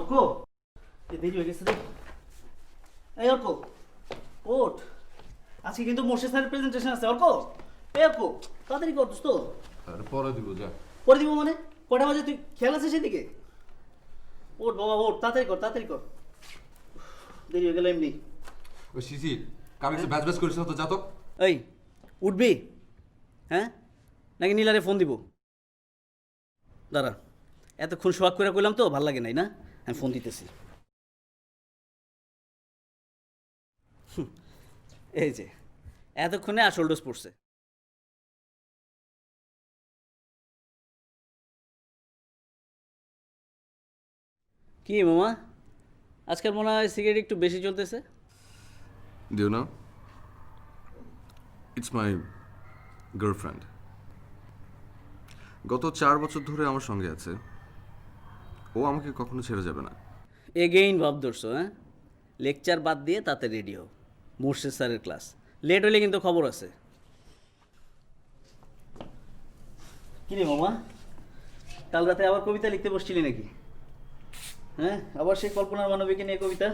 অর্ক, দেরি হয়ে গেছে রে। এই অর্ক, ওঠ, আজকে কিন্তু মোর্শেদ স্যারের প্রেজেন্টেশন আছে। অর্ক, এই অর্ক, তাড়াতাড়ি কর দোস্ত। আরে পরে দিব যা। পরে দিব মানে? কটা বাজে, তুই খেয়াল আছে সেদিকে? ওঠ বাবা ওঠ, তাড়াতাড়ি কর, তাড়াতাড়ি কর, দেরি হয়ে গেল এমনি। ওই শিশির কার কাছে ব্যাচ ব্যাচ করিস না তো, যা তো। এই উঠবি? হ্যাঁ, নাকি নীলারে ফোন দিব? দাঁড়া, এতক্ষণ সোয়াগ করে কইলাম তো ভাল লাগে নাই না, আমি ফোন দিতেছি। এই যে এতক্ষণে আসল ডোজ পড়ছে। কি মামা, আজকাল মনে হয় সিগারেট একটু বেশি চলতেছে? Do you know? It's my girlfriend. গত 4 বছর ধরে আমার সঙ্গে আছে। ও আমাকে কখনো ছেড়ে যাবে না। এগেইন ভাব ধরছো? হ্যাঁ, লেকচার বাদ দিয়ে তাতে রেডি হও, মোর্শেদ স্যারের ক্লাস। লেট হলে কিন্তু খবর আছে। কি রে মামা, কাল রাতে আবার কবিতা লিখতে বসছিলি নাকি? হ্যাঁ, আবার সেই কল্পনার মানবীকে নিয়ে কবিতা?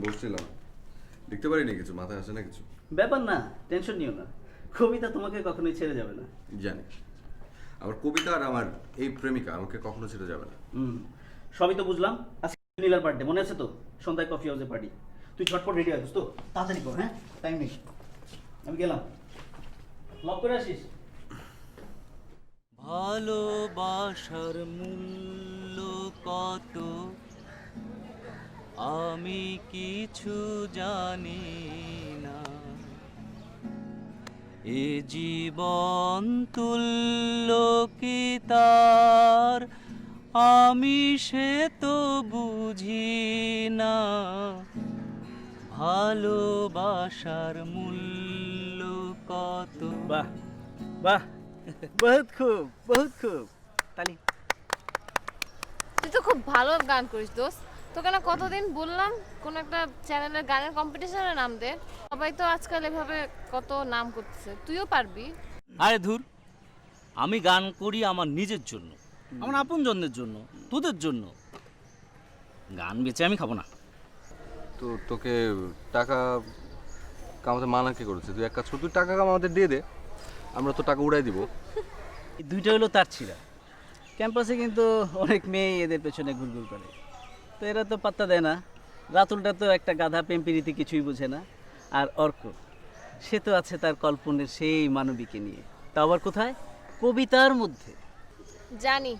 বসছিলাম, লিখতে পারিনি কিছু, মাথায় আসে না কিছু। ব্যাপার না, টেনশন নিও না, কবিতা তোমাকে কখনোই ছেড়ে যাবে না। জানি, আমার কবিতা আর আমার এই প্রেমিকা আমাকে কখনো ছেড়ে যাবে না। সবই তো বুঝলাম। আজকে নীলার বার্থডে, মনে আছে তো? সন্ধ্যায় কফি হাউসে পার্টি। তুই ছটপট রেডি হয়ে তো, তাড়াতাড়ি কর। হ্যাঁ, টাইম নেই, আমি গেলাম। লক করে আসিস। ভালোবাসার মূল্য কত আমি কিছু জানি না, এ জীবন তুল্য কি তার আমি সে তো বুঝি না, ভালোবাসার মূল্য কত। বাহ বাহ, বহুত খুব, বহুত খুব, তালি। তুই তো খুব ভালো গান করিস দোস্ত। তোকে না কতদিন বললাম কোন একটা চ্যানেলের গানের কম্পিটিশনে নাম দে। সবাই তো আজকাল এভাবে কত নাম করতেছে, তুইও পারবি। আরে ধুর, আমি গান করি আমার নিজের জন্য, আমার আপনজনদের জন্য, তোদের জন্য। গান বেচে আমি খাবো না। তো তোকে টাকা কামাতে মানা কে করেছে? তুই এক কাজ কর, তুই টাকা কামাতে দিয়ে দে, আমরা তো টাকা উড়াই দিব। এই দুইটা হলো তার ছিঁড়া। ক্যাম্পাসে কিন্তু অনেক মেয়ে এদের পেছনে ঘুরঘুর করে, তো এরা তো পাত্তা দেয় না। রাতুলটা তো একটা গাধা, প্রেমপিরিতি কিছুই বোঝে না। আর অর্ক, সে তো আছে তার কল্পনের সেই মানবীকে নিয়ে, তা আবার কোথায়? কবিতার মধ্যে। জানি।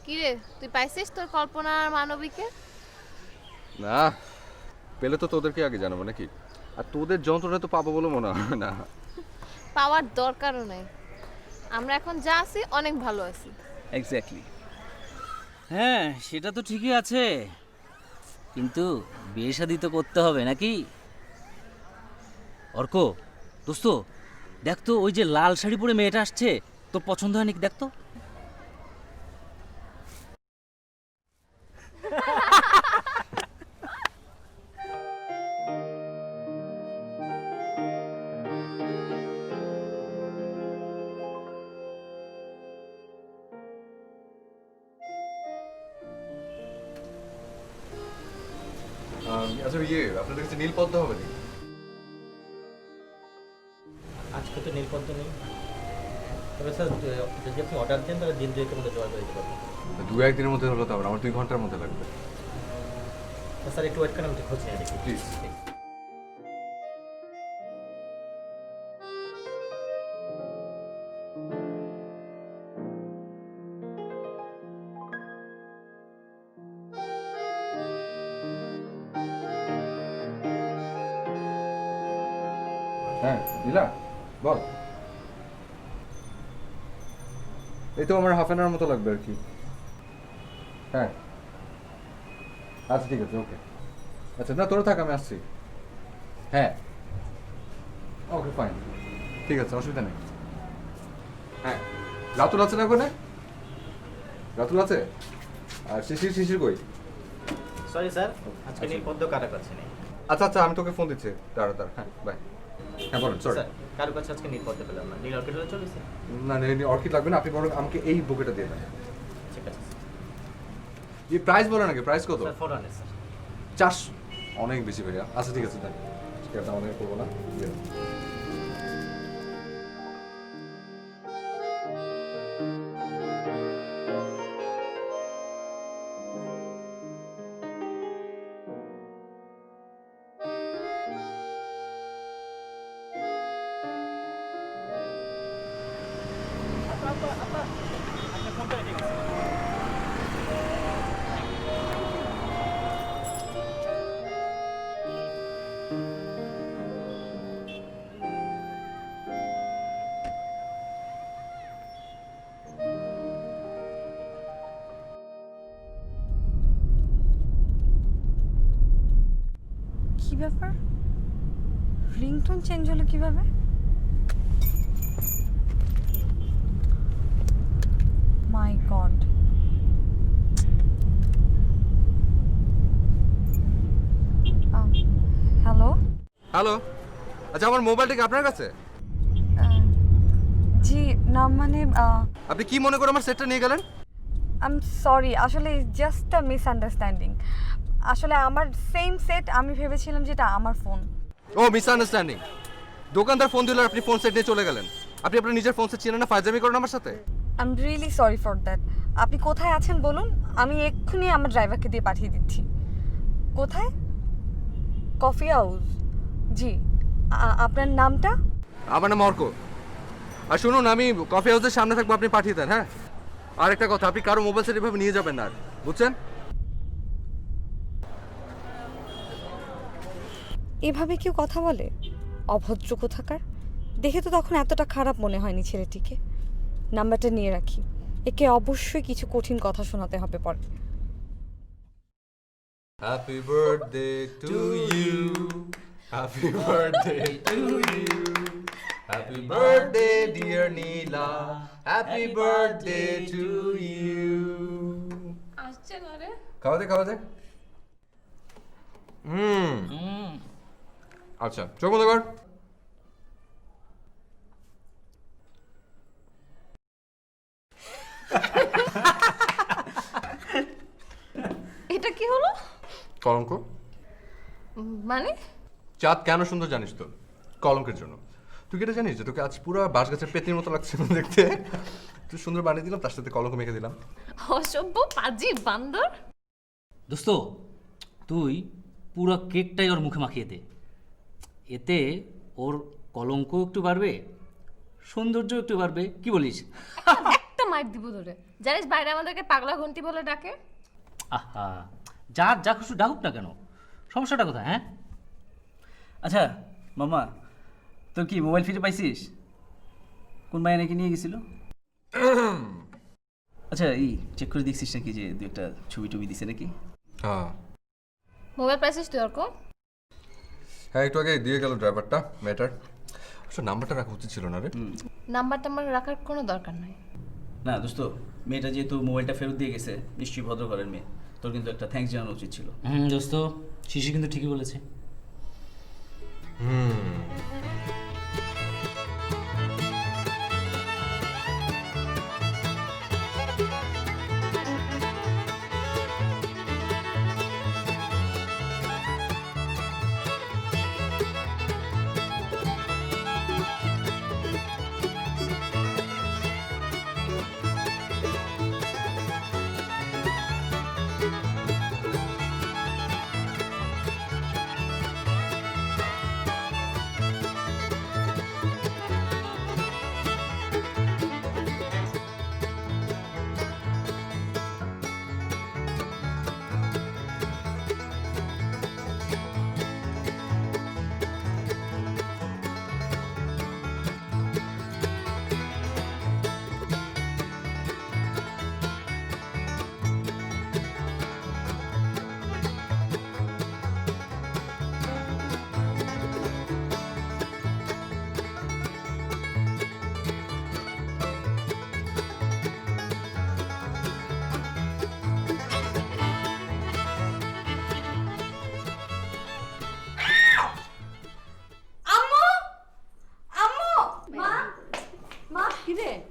কিরে, তুই পাইছিস তোর কল্পনার মানবীকে? না, পেলে তো তোদেরকে আগে জানাবো নাকি? আর তোদের যন্ত্রণা তো পাবো বলে মনে হয় না। পাওয়ার দরকারও নেই, আমরা এখন যা আছি অনেক ভালো আছি। এক্স্যাক্টলি। হ্যাঁ, সেটা তো ঠিকই আছে, কিন্তু বিয়ে শাদী তো করতে হবে নাকি? অর্ক দোস্ত, দেখ তো ওই যে লাল শাড়ি পরে মেয়েটা আসছে, তোর পছন্দ হয় নাকি? দেখ তো। আচ্ছা, আপনাদের কাছে নীল পদ্ম হবে নাকি? আজকে তো নীলপদ্ম নেই, তবে স্যার যদি আপনি অর্ডার দেন তাহলে দিন দুয়েকের মধ্যে জোগাড় করে দিতে পারবো। 2-1 দিনের মধ্যে হলো তো হবে না, আমার 2 ঘন্টার মধ্যে লাগবে। স্যার একটু ওয়েট করেন, আমি খোঁজ নিয়ে দেখি প্লিজ। হ্যাঁ নীলা, বল। এই তো আমার হাফ অ্যান আওয়ার মতো লাগবে আর কি। হ্যাঁ আচ্ছা, ঠিক আছে, ওকে। আচ্ছা না, তোরা থাক, আমি আসছি। হ্যাঁ ওকে, ফাইন, ঠিক আছে, অসুবিধা নেই। হ্যাঁ, রাতুল আছে না ওখানে? রাতুল আছে? আর শিশির, শিশির কই? সরি স্যার, আজকে নীলপদ্ম কারো কাছে নেই। আচ্ছা আচ্ছা, আমি তোকে ফোন দিচ্ছি, দাঁড়া। হ্যাঁ বাই। হ্যাঁ বলুন, সরি। স্যার কারো কাছে আজকে নীলপদ্ম পেলাম না, নীল অর্কিড হলে চলেছে। না, অর্কিড লাগবে না, আপনি বরং আমাকে এই বুকেটা দিয়ে দেন। ঠিক আছে। এই প্রাইস বলে নাকি, প্রাইস কত? Sir 400 sir. 400 অনেক বেশি ভাইয়া। আচ্ছা ঠিক আছে, দেন এটা আমাদের করবো না, দিয়ে দাও। কি ব্যাপার, রিংটোন চেঞ্জ হলো কিভাবে? মাই গড। হ্যালো। হ্যালো, আচ্ছা আমার মোবাইলটা কি আপনার কাছে? জি না, মানে আপনি কি মনে করে আমার সেটটা নিয়ে গেলেন? আই এম সরি, আসলে জাস্ট আ মিসআন্ডারস্ট্যান্ডিং। আসলে আমার সেম সেট, আমি ভেবেছিলাম যেটা আমার ফোন। ও মিসআন্ডারস্ট্যান্ডিং। দোকানদার ফোন দিল আর আপনি ফোন সেট নিয়ে চলে গেলেন। আপনি আপনার নিজের ফোন সেট চিনেন না, ফাইজলামি করেন আমার সাথে। I am really sorry for that. আপনি কোথায় আছেন বলুন, আমি এক্ষুনি আমার ড্রাইভারকে দিয়ে পাঠিয়ে দিচ্ছি। কোথায়? Coffee house. জি, আপনার নামটা? আমার নাম অর্ক। আর শুনুন, আমি কফি হাউসের সামনে থাকবো, আপনি পাঠিয়ে দেন। হ্যাঁ, আর একটা কথা, আপনি কারো মোবাইল সেট এভাবে নিয়ে যাবেন না, আর বুঝছেন? এভাবে কেউ কথা বলে? অভদ্র কোথাকার। দেখে তো তখন এতটা খারাপ মনে হয়নি ছেলেটিকে। নাম্বারটা নিয়ে রাখি, একে অবশ্যই কিছু কঠিন কথা শোনাতে হবে পরে। Happy birthday to you, happy birthday to you, happy birthday dear Nila, happy birthday to you. আসছে না রে? খাওয়াতে খাওয়াতে। আচ্ছা, চোখ বন্ধ কর। এটা কি হলো? কলঙ্ক। মানে চাঁদ কেন সুন্দর জানিস তো? কলঙ্কের জন্য। তুই কি এটা জানিস যে তোকে আজ পুরো বাঁশ গাছের পেতির মতো লাগছে না দেখতে? তুই সুন্দর বানিয়ে দিলাম, তার সাথে কলঙ্ক মেখে দিলাম। অসভ্য পাজি বান্দর। দোস্ত, তুই পুরো কেকটাই ওর মুখে মাখিয়ে দে। এতে ওর কলঙ্ক একটু বাড়বে, সৌন্দর্য একটু বাড়বে, কি বলিস? একটা মাইর দিব ধরে। জানিস বাইরে আমাদেরকে পাগলা ঘন্টি বলে ডাকে। আহা, যার যা খুশি ডাকুক না কেন, সমস্যাটা কোথায়? হ্যাঁ, আচ্ছা মামা, তোর কি মোবাইল ফিরে পাইছিস? কোন ভাই নাকি নিয়ে গেছিল? আচ্ছা, এই চেক করে দেখছিস নাকি যে দু একটা ছবি টবি দিছে নাকি? হ্যাঁ মোবাইল পাইছিস তুই অর্ক? হ্যাঁ, একটু আগে দিয়ে গেল ড্রাইভারটা, মেয়েটার। আচ্ছা, নাম্বারটা রাখা উচিত ছিল না রে। নাম্বার টাম্বার রাখার কোনো দরকার নাই। না দোস্ত, মেয়েটা যেহেতু মোবাইলটা ফেরত দিয়ে গেছে, নিশ্চয়ই ভদ্র ঘরের মেয়ে, তোর কিন্তু একটা থ্যাঙ্কস জানানো উচিত ছিল। দোস্ত, শিশি কিন্তু ঠিকই বলেছে।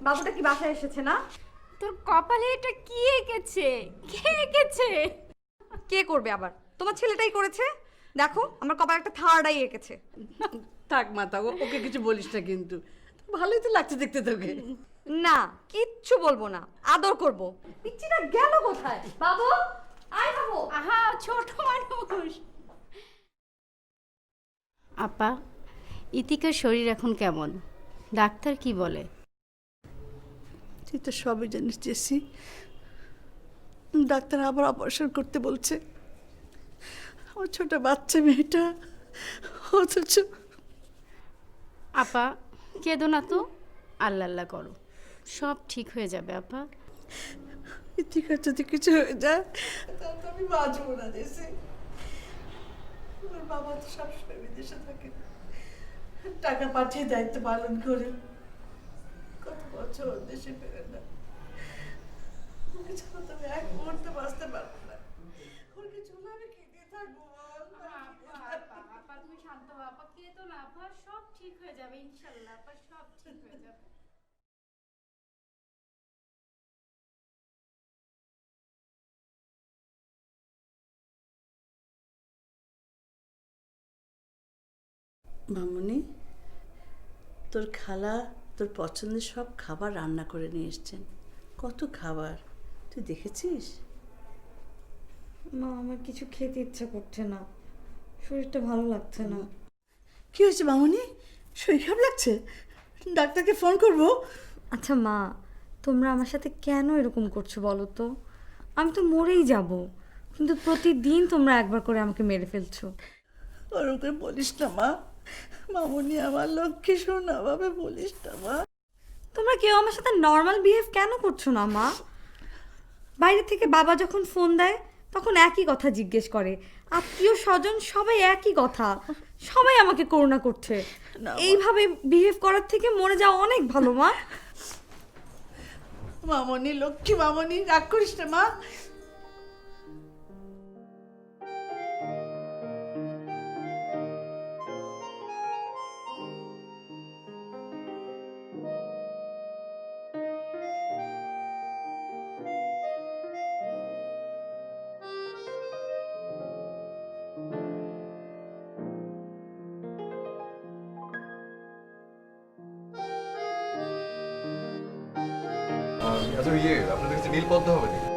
বাবুটা কি বাসায় এসেছে না? তোর কপালে এটা কি এঁকেছে? কে এঁকেছে? কে করবে আবার? তোমার ছেলেটাই করেছে। দেখো আমার কপালে একটা থার্ড আই এঁকেছে। থাক মাতা, ওকে কিছু বলিস না কিন্তু। ভালোই তো লাগছে দেখতে তোকে। না, কিচ্ছু বলবো না, আদর করব। পিচ্চিটা গেল কোথায়? বাবু, আয় বাবু। আহা, ছোট মানুষ। আপা, ইতিকার শরীর এখন কেমন? ডাক্তার কি বলে? তুই তো সবই জানিস জেসি। ডাক্তার আবার অপারেশন করতে বলছে। আমার ছোট বাচ্চা মেয়েটা, অথচ আপা, কেঁদো না তো, আল্লাহ আল্লাহ করো, সব ঠিক হয়ে যাবে আপা। ইতিকার যদি কিছু হয়ে যায় তাহলে তো আমি বাঁচবো না জেসি। ওর বাবা তো সবসময় বিদেশে থাকে, টাকা পাঠিয়ে দায়িত্ব পালন করে কত বছর দেশে ফেরে না। ওকে ছাড়া তো আমি এক মুহূর্তে বাঁচতে পারবো না। ওর কিছু হলে আমি কি দিয়ে থাকবো বল? আপা তুমি শান্ত হও আপা, কেঁদো না আপা, সব ঠিক হয়ে যাবে ইনশাআল্লাহ আপা, সব ঠিক হয়ে যাবে। মামুনি, তোর খালা তোর পছন্দের সব খাবার রান্না করে নিয়ে এসছেন। কত খাবার তুই দেখেছিস? মা, আমার কিছু খেতে ইচ্ছা করছে না, শরীরটা ভালো লাগছে না। কি হয়েছে মামুনি? শরীর খারাপ লাগছে? ডাক্তারকে ফোন করব? আচ্ছা মা, তোমরা আমার সাথে কেন এরকম করছো বলো তো? আমি তো মরেই যাব, কিন্তু প্রতিদিন তোমরা একবার করে আমাকে মেরে ফেলছো। ওরকম করে বলিস না মা। মামুনি আমার লক্ষ্মী শোনা, ভাবে বলিস না মা। তোমরা কেউ আমার সাথে নর্মাল বিহেভ কেন করছো না মা? বাইরে থেকে বাবা যখন ফোন দেয় তখন একই কথা জিজ্ঞেস করে, আত্মীয় স্বজন সবাই একই কথা, সবাই আমাকে করুণা করছে। না মা। এইভাবে বিহেভ করার থেকে মরে যাওয়া অনেক ভালো মা। মামুনি, লক্ষ্মী মামুনি, রাগ করিস না মা। আচ্ছা আপনাদের কাছে নীল পদ্ম হবে নাকি?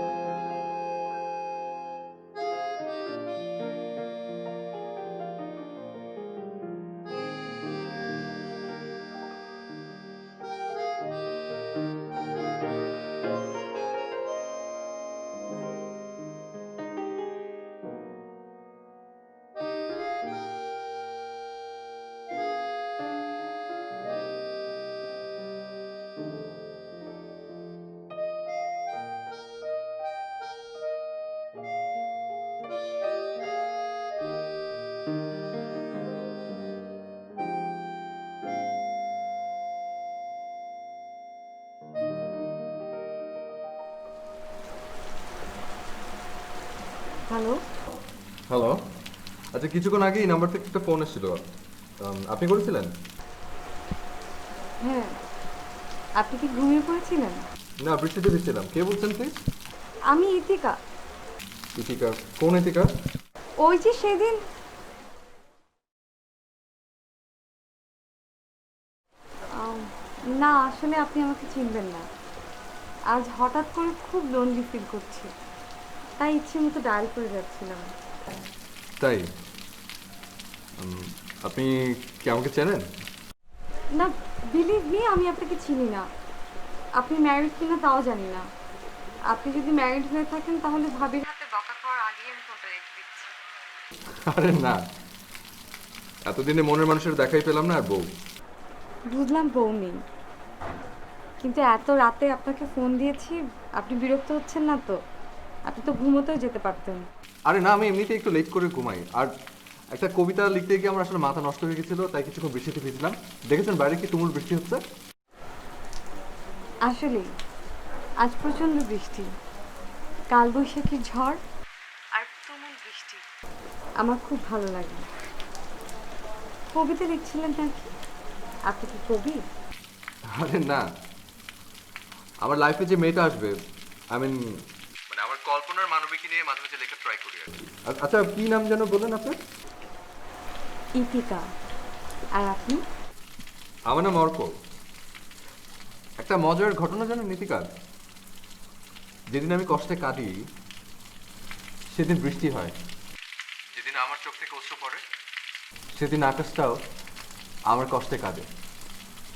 হ্যালো, হ্যালো, আচ্ছা কিছুক্ষণ আগে এই নাম্বার থেকে একটা ফোন এসেছিল, আপনি করেছিলেন? হ্যাঁ, আপনি কি ঘুমিয়ে পড়েছিলেন? না, বৃষ্টিতে ভিজছিলাম। কে বলছেন প্লিজ? আমি ইতিকা। ইতিকা? কোন ইতিকা? ওই যে সেদিন না, আসলে আপনি আমাকে চিনবেন না। আজ হঠাৎ করে খুব লোনলি ফিল করছি, তাই ইচ্ছে মতো ডায়াল করে যাচ্ছিলাম। তাই? আপনি কি আমাকে চেনেন? না, বিলিভ মি, আমি আপনাকে চিনি না। আপনি ম্যারিড কিনা তাও জানি না। আপনি যদি ম্যারিড হয়ে থাকেন তাহলে ভাবির হাতে বকা খাওয়ার আগেই আমি ফোনটা রেখে দিচ্ছি। আরে না, এতদিনে মনের মানুষের দেখাই পেলাম না, আর বউ। বুঝলাম বউ নেই, কিন্তু এত রাতে আপনাকে ফোন দিয়েছি, আপনি বিরক্ত হচ্ছেন না তো? আপনি তো ঘুমোতেও যেতে পারতেন। আরে না, আমি এমনিতেই একটু লেট করে ঘুমাই। আর একটা কবিতা লিখতে গিয়ে আমার আসলে মাথা নষ্ট হয়ে গেছিল, তাই কিছুক্ষণ বৃষ্টিতে ভিজলাম। দেখেছেন বাইরে কি তুমুল বৃষ্টি হচ্ছে? আসলে আজ প্রচন্ড বৃষ্টি, কালবৈশাখীর ঝড় আর তুমুল বৃষ্টি। আমার খুব ভালো লাগে। কবিতা লিখছিলেন নাকি? আপনি কি কবি? আরে না, আমার লাইফে যে মেয়েটা আসবে আই মিন মানে আমার কল্পনার মানবিকী নিয়ে মাঝে মাঝে লেখা ট্রাই করি আর কি। আচ্ছা কি নাম যেন বলেন আপনার? ইথিকা। আর আপনি? আমার নাম অর্ক। একটা মজার ঘটনা জানেন নীতিকা? যেদিন আমি কষ্টে কাঁদি সেদিন বৃষ্টি হয়, যেদিন আমার চোখ থেকে অশ্রু পড়ে সেদিন আকাশটাও আমার কষ্টে কাঁদে।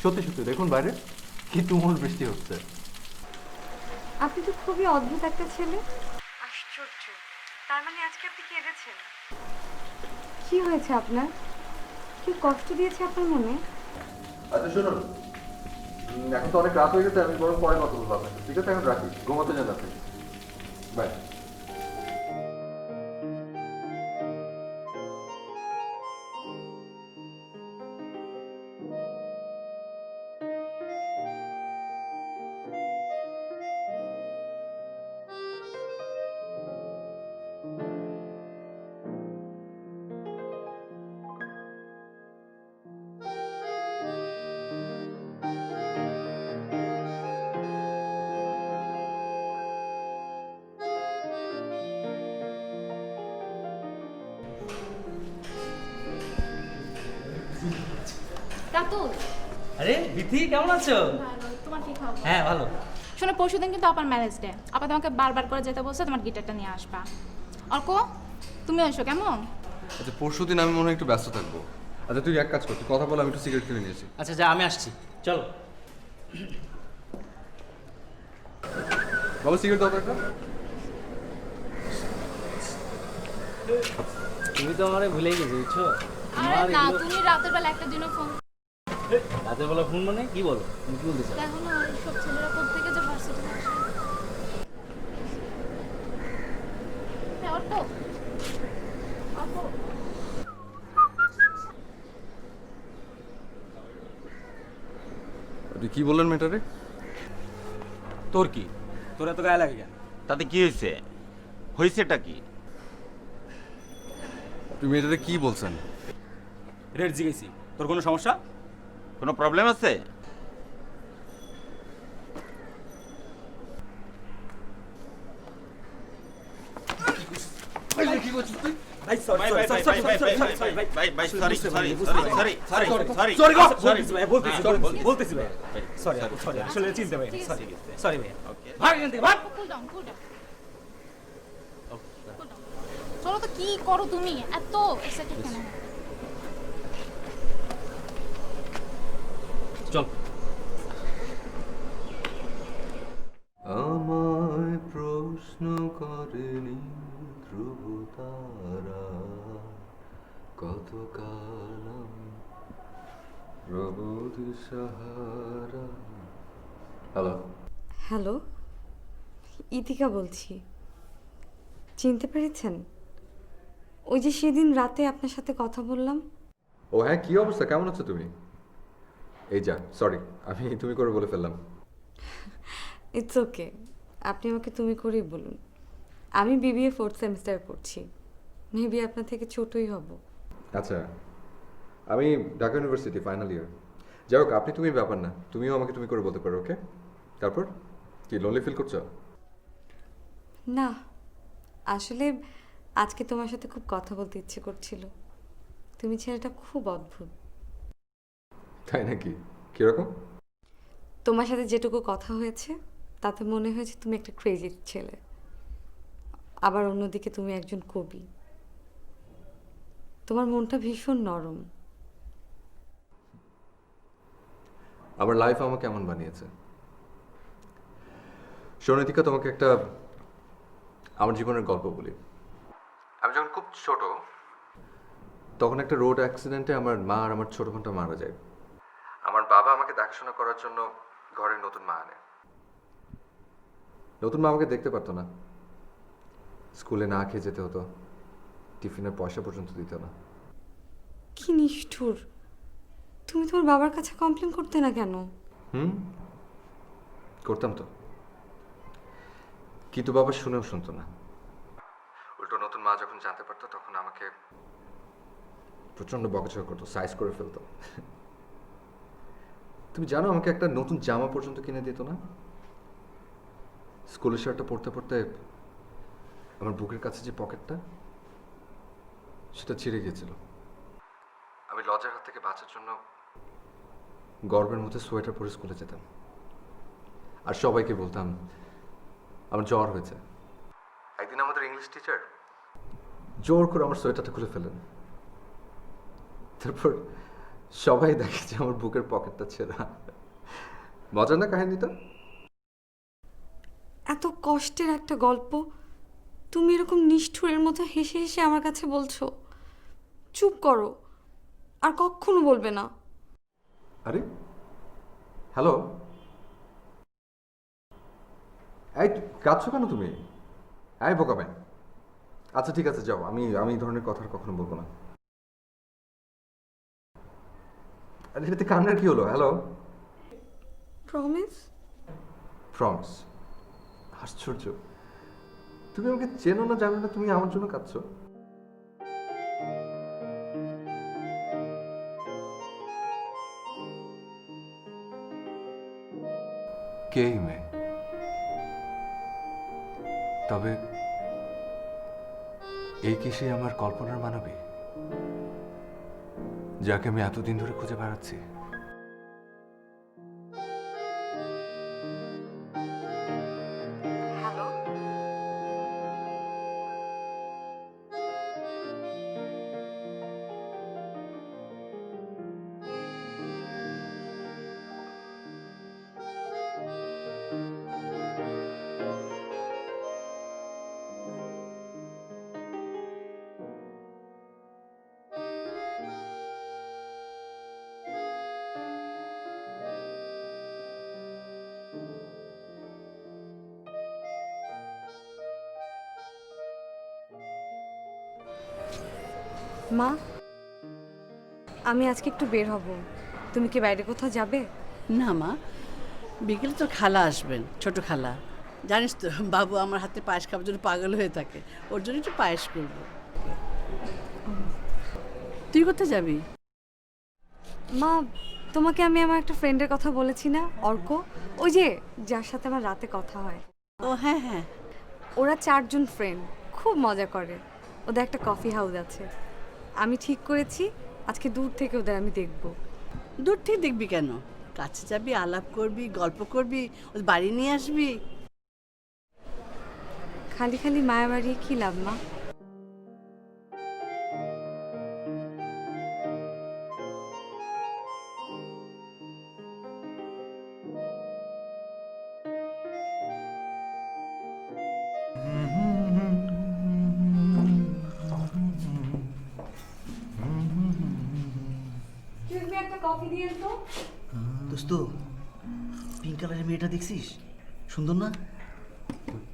সত্যি সত্যি দেখুন বাইরে কি তুমুল বৃষ্টি হচ্ছে। আপনি তো খুবই অদ্ভুত একটা ছেলে। আশ্চর্য, তার মানে আজকে আপনি কেঁদেছেন? কি হয়েছে আপনার? কি কষ্ট দিয়েছে আপনার মনে? আচ্ছা শুনুন, এখন তো অনেক রাত হয়ে গেছে, আমি বরং পরে কথা বলবো আপনাকে, ঠিক আছে? এখন রাখি, ঘুমাতে যান আপনি। বাই। রাতুল, আরে বিথি কেমন আছো? ভালো। তোমার কি খবর? হ্যাঁ ভালো। শোনো, পরশুদিন কিন্তু আপার ম্যারেজ ডে। আপা তোমাকে বারবার করে যেতে বলছে তোমার গিটারটা নিয়ে আসবা। অর্ক, তুমি এসো কেমন? আচ্ছা পরশু দিন আমি মনে হয় একটু ব্যস্ত থাকবো। আচ্ছা তুই এক কাজ কর, তুই কথা বল, আমি একটু সিগারেট কিনে নিয়েছি। আচ্ছা যা, আমি আসছি, চলো। বাবা সিগারেট দাও তো একটা। তুমি তো আমারে ভুলেই গেছো, বুঝছো? আরে না, তুমি রাতের বেলা একটা দিনও ফোন রাতের বেলা ফোন মানে কি বলো? তুমি কি বলতে চাও? দেখো না, সব ছেলেরা প্রত্যেকে যে ভার্সিটি আসে। হ্যাঁ, অর্ক, অর্ক, তুই কি বললেন মেয়েটারে? তোর কি? তোর এত গায়ে লাগে কেন? তাতে কি হয়েছে? হয়েছেটা কি? তুই মেয়েটারে কি বলছেন? রেড জিগেছি, তোর কোনো সমস্যা? কোনো প্রবলেম আছে? ভাই sorry sorry sorry sorry sorry sorry ভাই ভাই ভাই sorry sorry sorry sorry sorry sorry বলতেছি ভাই, বলতেছি ভাই সরি সরি আসলে চিনতে ভাই সরি সরি ভাই ওকে ভাগ এখান থেকে ভাগ। Cool down, cool down. চলো তো, কি করো তুমি? এত এক্সাইটেড কেন? চল। আমায় প্রশ্ন করেনি ধ্রুব তারা, কত কালাম প্রবোধ সাহারা। হ্যালো, হ্যালো, ইথিকা বলছি। চিনতে পেরেছেন? ওই যে সেদিন রাতে আপনার সাথে কথা বললাম। ও হ্যাঁ, কি অবস্থা, কেমন আছো তুমি? এই যা, সরি আমি তুমি করে বলে ফেললাম। ইটস ওকে, আপনি আমাকে তুমি করেই বলুন। আমি বিবিএ 4th সেমিস্টারে পড়ছি। মেবি আপনার থেকে ছোটই হব। আচ্ছা, আমি ঢাকা ইউনিভার্সিটি ফাইনাল ইয়ার। যাই হোক, আপনি তুমি ব্যাপার না, তুমিও আমাকে তুমি করে বলতে পারো, ওকে? তারপর কি লোনলি ফিল করছো? না, আসলে আজকে তোমার সাথে খুব কথা বলতে ইচ্ছে করছিল। তুমি ছেলেটা খুব অদ্ভুত। তাই নাকি? কিরকম? তোমার সাথে যেটুকু কথা হয়েছে তাতে মনে হয়েছে তুমি একটা ক্রেজি ছেলে, আবার অন্যদিকে তুমি একজন কবি। তোমার মনটা ভীষণ নরম। আমার লাইফ আমাকে এমন বানিয়েছে। সৌনিতিকা, তোমাকে একটা আমার জীবনের গল্প বলি। আমি যখন খুব ছোট তখন একটা রোড অ্যাক্সিডেন্টে আমার মা আর আমার ছোট বোনটা মারা যায়। আমার বাবা আমাকে দেখাশোনা করার জন্য ঘরে নতুন মা আনে। নতুন মা আমাকে দেখতে পারতো না, স্কুলে না খেয়ে যেতে হতো, টিফিনের পয়সা পর্যন্ত দিত না। কি নিষ্ঠুর! তুমি তোমার বাবার কাছে কমপ্লেন করতে না কেন? করতাম তো, কিন্তু বাবা শুনেও শুনতো না। উল্টো নতুন মা যখন জানতে পারতো তখন আমাকে প্রচন্ড বকাঝকা করতো, সাইজ করে ফেলতো। তুমি জানো আমাকে একটা নতুন জামা পর্যন্ত কিনে দিত না। স্কুলের শার্টটা পরতে পরতে আমার বুকের কাছে যে পকেটটা সেটা ছিঁড়ে গিয়েছিল। আমি লজ্জার হাত থেকে বাঁচার জন্য গর্বের মধ্যে সোয়েটার পরে স্কুলে যেতাম, আর সবাইকে বলতাম আমার জ্বর হয়েছে। একদিন আমাদের ইংলিশ টিচার জোর করে আমার সোয়েটারটা খুলে ফেলেন। তারপর সবাই দেখে যে আমার বুকের পকেটটা ছেঁড়া। মজার না কাহিনীটা? এত কষ্টের একটা গল্প তুমি এরকম নিষ্ঠুরের মতো হেসে হেসে আমার কাছে বলছো। চুপ করো, আর কখনো বলবে না। আরে হ্যালো, এই কাঁদছো কেন তুমি? এই বোকাবে। আচ্ছা ঠিক আছে, যাও। আমি এই ধরনের কথা আর কখনো বলবো না। আরে এটাতে কান্নার কি হলো? Hello, promise? প্রমিস? আশ্চর্য, তুমি আমাকে চেনো না জানো না, তুমি আমার জন্য কাঁদছো? কে এই মেয়ে? তবে এই কি সে আমার কল্পনার মানবী, যাকে আমি এতদিন ধরে খুঁজে বেড়াচ্ছি? হ্যালো, মা, আমি আজকে একটু বের হব। তুমি কি বাইরে কোথাও যাবে? না মা, বিকেলে তো খালা আসবেন, ছোট খালা। জানিস তো বাবু আমার হাতে পায়েস খাওয়ার জন্য পাগল হয়ে থাকে, ওর জন্য একটু পায়েস করব। তুই কোথায় যাবি? মা, তোমাকে আমি আমার একটা ফ্রেন্ডের কথা বলেছি না, অর্ক, ওই যে যার সাথে আমার রাতে কথা হয়। ও হ্যাঁ হ্যাঁ, ওরা 4 জন ফ্রেন্ড, খুব মজা করে। ওদের একটা কফি হাউস আছে। আমি ঠিক করেছি আজকে দূর থেকে ওদের আমি দেখব। দূর থেকে দেখবি কেন? কাছে যাবি, আলাপ করবি, গল্প করবি, ওদের বাড়ি নিয়ে আসবি। খালি খালি মায়া বাড়িয়ে কি লাভ মা? একটা কফি দিয়ে তো। দোস্ত, পিঙ্ক কালারের মেয়েটা দেখছিস? সুন্দর না?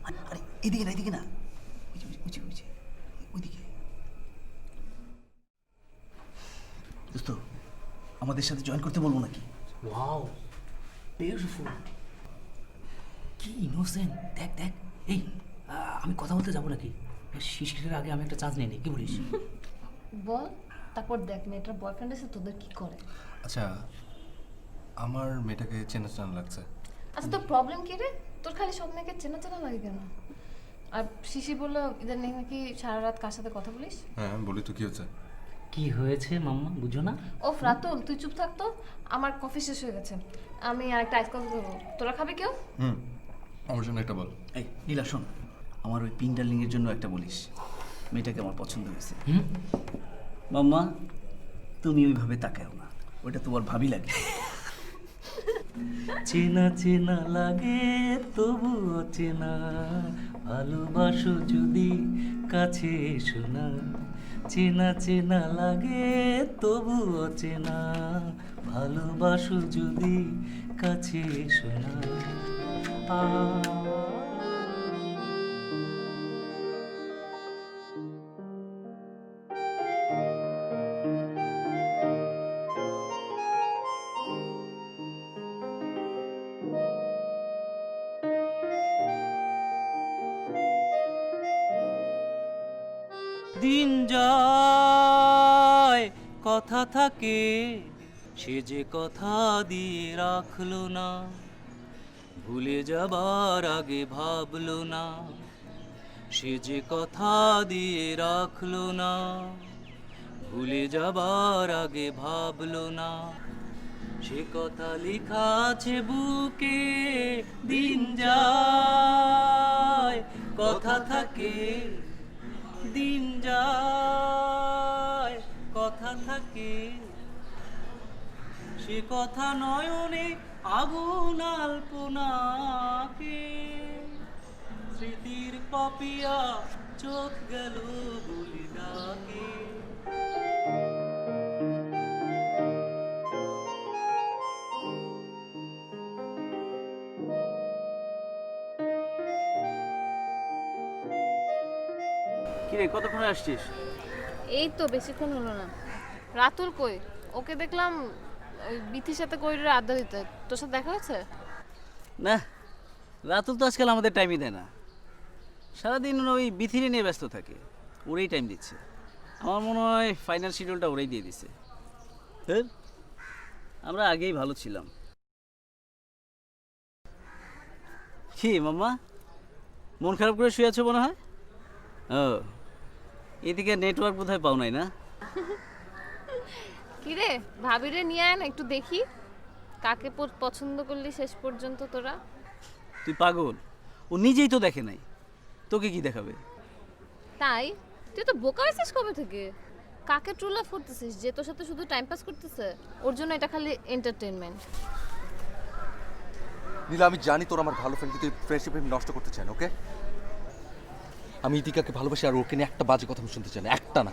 আরে এদিকে না, এদিকে না, ওইদিকে। দোস্ত, আমাদের সাথে জয়েন করতে বলবো নাকি? ওয়াও, বিউটিফুল, কি ইনোসেন্ট! দেখ দেখ, এই আমি কথা বলতে যাবো নাকি? শিশিরের আগে আমি একটা চান্স নিয়ে নিই, কি বলিস? বল, তারপর দেখ মেয়েটার বয়ফ্রেন্ড এসে তোদের কি করে। আচ্ছা, আমার মেয়েটাকে চেনা চেনা লাগছে। আচ্ছা, তোর প্রবলেম কি রে? তোর খালি সব মেয়েকে চেনা চেনা লাগে কেন? আর শিশি বললো ইদানিং নাকি সারা রাত কার সাথে কথা বলিস? হ্যাঁ বলি তো, কি হচ্ছে? কি হয়েছে মাম্মা, বুঝো না? ও রাতুল, তুই চুপ থাকতো। আমার কফি শেষ হয়ে গেছে, আমি আরেকটা আইস কফি করবো। তোরা খাবি কেউ? আমার জন্য একটা বল। এই নীলা, শোন, আমার ওই পিঙ্ক ডার্লিংয়ের জন্য একটা বলিস। মেয়েটাকে আমার পছন্দ হয়েছে। মাম্মা, তুমি ওইভাবে তাকাও না, ওটা তোমার ভাবি লাগে। চেনা চেনা লাগে তবু অচেনা, ভালোবাসো যদি কাছে এসো না। চেনা চেনা লাগে তবু অচেনা, ভালোবাসো যদি কাছে এসো না। দিন যায় কথা থাকে, সে যে কথা দিয়ে রাখলো না। ভুলে যাবার আগে ভাবলো না, সে যে কথা দিয়ে রাখলো না। ভুলে যাবার আগে ভাবলো না, সে কথা লেখা আছে বুকে। দিন যায় কথা থাকে, দিন যায় কথা থাকে, সে কথা নয়নে আগুন আলপনাকে। স্মৃতির পাপিয়া চোখ গেল বলি ডাকে। কিরে কতক্ষণে আসছিস? এই তো বেশিক্ষণ হলো না। রাতুল কই? ওকে দেখলাম ওই বিথির সাথে করিডোরে আড্ডা দিতে। তোর সাথে দেখা হয়েছে? না, রাতুল তো আজকাল আমাদের টাইমই দেয় না। সারাদিন ওই বিথিরে নিয়ে ব্যস্ত থাকে, ওরেই টাইম দিচ্ছে। আমার মনে হয় ফাইনাল শিডিউলটা ওরেই দিয়ে দিছে। হ্যাঁ, আমরা আগেই ভালো ছিলাম। কি মাম্মা, মন খারাপ করে শুয়ে আছো মনে হয়? ও, এদিকে নেটওয়ার্ক বোধহয় পাও নাই না? কিরে ভাবিরে নিয়ে আয় না, একটু দেখি কাকে পছন্দ করলি শেষ পর্যন্ত তোরা। তুই পাগল, ও নিজেই তো দেখে নাই, তোকে কি দেখাবে? তাই তুই তো বোকা হয়েছিস কবে থেকে? কাকে ট্রু লাভ করতেছিস যে তোর সাথে শুধু টাইম পাস করতেছে? ওর জন্য এটা খালি এন্টারটেইনমেন্ট। নীলা, আমি জানি তোর আমার ভালো ফ্রেন্ড, কিন্তু ফ্রেন্ডশিপ আমি নষ্ট করতে চাই না, ওকে? আমি ইতিকাকে ভালোবাসি, আর ওকে নিয়ে একটা বাজে কথা আমি শুনতে চাই না, একটা না।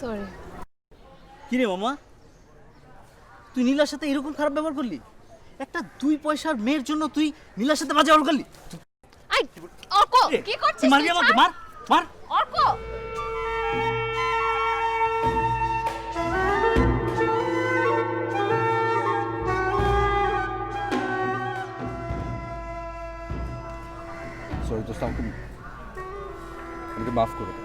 সরি। কি রে মামা, তুই নীলার সাথে এরকম খারাপ ব্যবহার করলি? একটা 2 পয়সার মেয়ের জন্য তুই নীলার সাথে বাজে ব্যবহার করলি? আই অর্ক, কি করছিস? মারবি আমাকে? মার মার। অর্ক, সরি দোস্ত, আমাকে মাফ করে দে।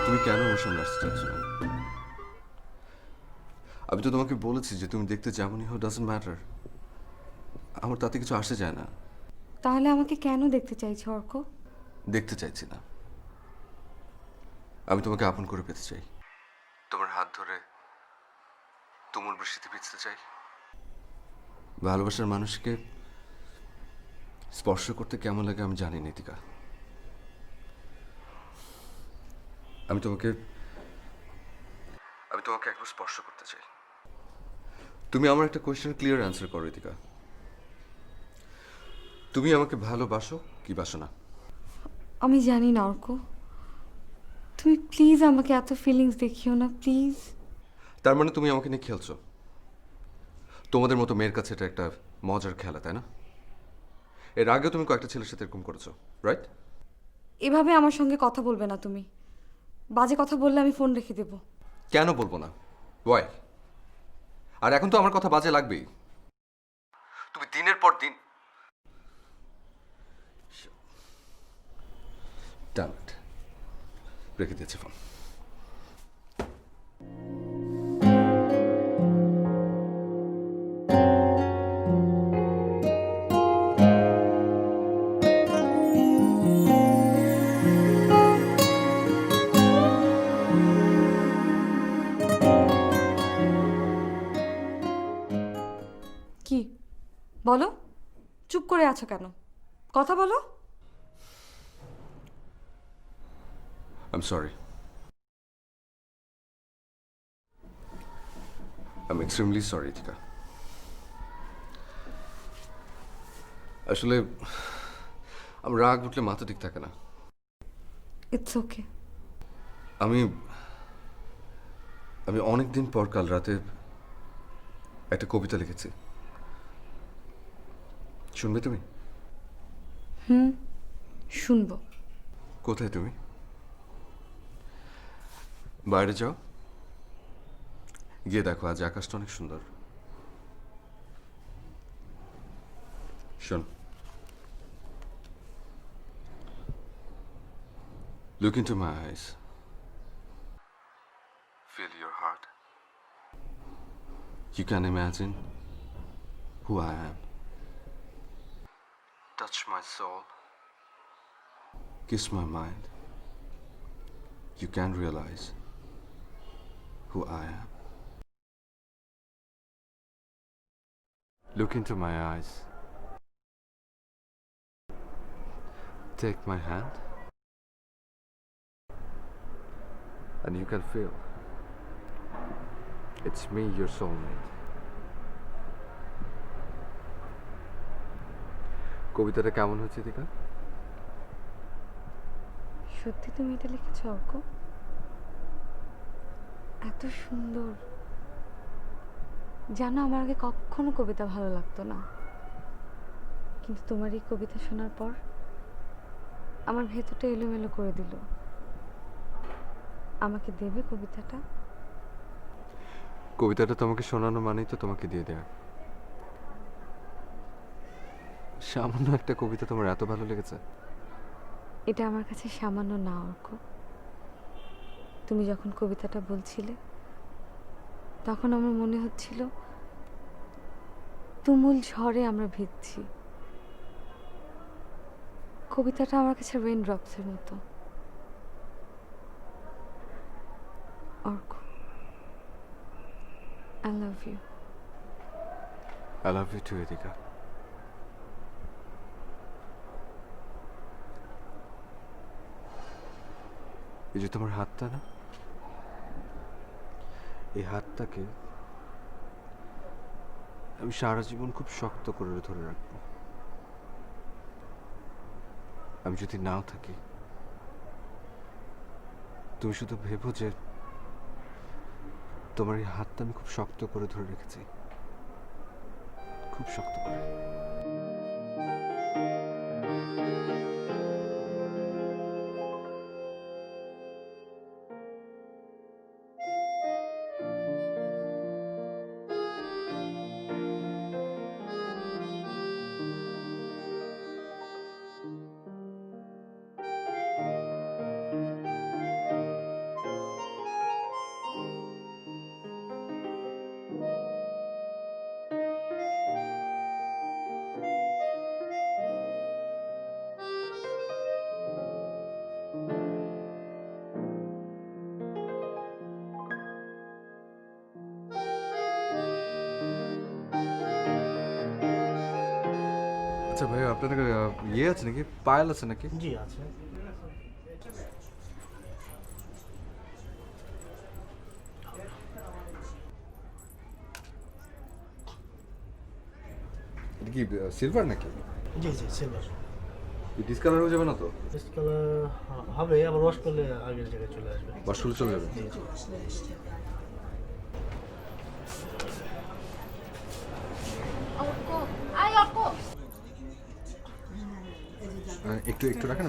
তুমি কেন আমার সামনে আসতে চাচ্ছ না? আমি তো তোমাকে বলেছি যে তুমি দেখতে যেমনই হো, ডাজন্ট ম্যাটার, আমার তাতে কিছু আসে যায় না। তাহলে আমাকে কেন দেখতে চাইছো অর্ক? দেখতে চাইছি না, আমি তোমাকে আপন করে পেতে চাই, তোমার হাত ধরে তুমুল বৃষ্টিতে ভিজতে চাই। ভালোবাসার মানুষকে স্পর্শ করতে কেমন লাগে আমি জানি নীতিকা। আমি তোমাকে একবার স্পর্শ করতে চাই। তুমি আমার একটা কোয়েশ্চেন ক্লিয়ার অ্যান্সার করো নীতিকা। তুমি আমাকে ভালোবাসো কি বাসো না? আমি জানি না অর্ক, তুমি প্লিজ আমাকে এত ফিলিংস দেখিও না প্লিজ। তার মানে তুমি আমাকে নিয়ে খেলছো? তোমাদের মতো মেয়ের কাছে এটা একটা মজার খেলা, তাই না? এর আগেও তুমি কয়েকটা ছেলের সাথে এরকম করেছো, রাইট? এভাবে আমার সঙ্গে কথা বলবে না তুমি। বাজে কথা বললে আমি ফোন রেখে দেব। কেন বলবো না? ওয়াই? আর এখন তো আমার কথা বাজে লাগবেই। তুমি দিনের পর দিন রেখে দিয়েছে ফোন। কি বলো, চুপ করে আছো কেন? কথা বলো। I'm sorry. I'm extremely sorry, Tika. আসলে আমার রাগ উঠলে মাথা ঠিক থাকে না। It's okay. আমি অনেকদিন পর কাল রাতে একটা কবিতা লিখেছি, শুনবে তুমি? শুনবো। কোথায় তুমি? বাইরে যাও, গিয়ে দেখো আজ আকাশটা অনেক সুন্দর। শোন, look into my eyes. Feel your heart. You can imagine who I am. Touch my soul. Kiss my mind. You can realize who I am. Look into my eyes. Take my hand. And you can feel it's me, your soulmate. কবিতাটা কেমন হচ্ছে দিকা? সত্যি তুমি এটা লিখেছো অর্ক? এত সুন্দর। জানো আমার আগে কখনো কবিতা ভালো লাগতো না, কিন্তু তোমার এই কবিতা শোনার পর আমার ভেতরটা এলোমেলো করে দিল। আমাকে দেবে কবিতাটা? কবিতাটা তোমাকে শোনানো মানেই তো তোমাকে দিয়ে দেয়া। সামান্য একটা কবিতা তোমার এত ভালো লেগেছে? এটা আমার কাছে সামান্য না অর্ক। তুমি যখন কবিতাটা বলছিলে তখন আমার মনে হচ্ছিল তুমুল ঝড়ে আমরা ভিজছি। কবিতাটা আমার কাছে রেইন ড্রপসের মতো। Arko, I love you. I love you too, Edika. এই যে তোমার হাতটা না, এই হাতটাকে আমি সারা জীবন খুব শক্ত করে ধরে রাখবো। আমি যদি নাও থাকি, তুমি শুধু ভেবো যে তোমার এই হাতটা আমি খুব শক্ত করে ধরে রেখেছি, খুব শক্ত করে। আচ্ছা ভাই, আপনাদের ইয়ে আছে নাকি, পায়েল আছে নাকি? জি আছে। এটা কি সিলভার নাকি? জি জি সিলভার। ডিসকালার হয়ে যাবে না তো? ডিসকালার হবে, আবার ওয়াশ করলে আগের জায়গায় চলে আসবে। ওয়াশ করলে চলে যাবে? অর্ক, আয় অর্ক। একটু একটু রাখেন।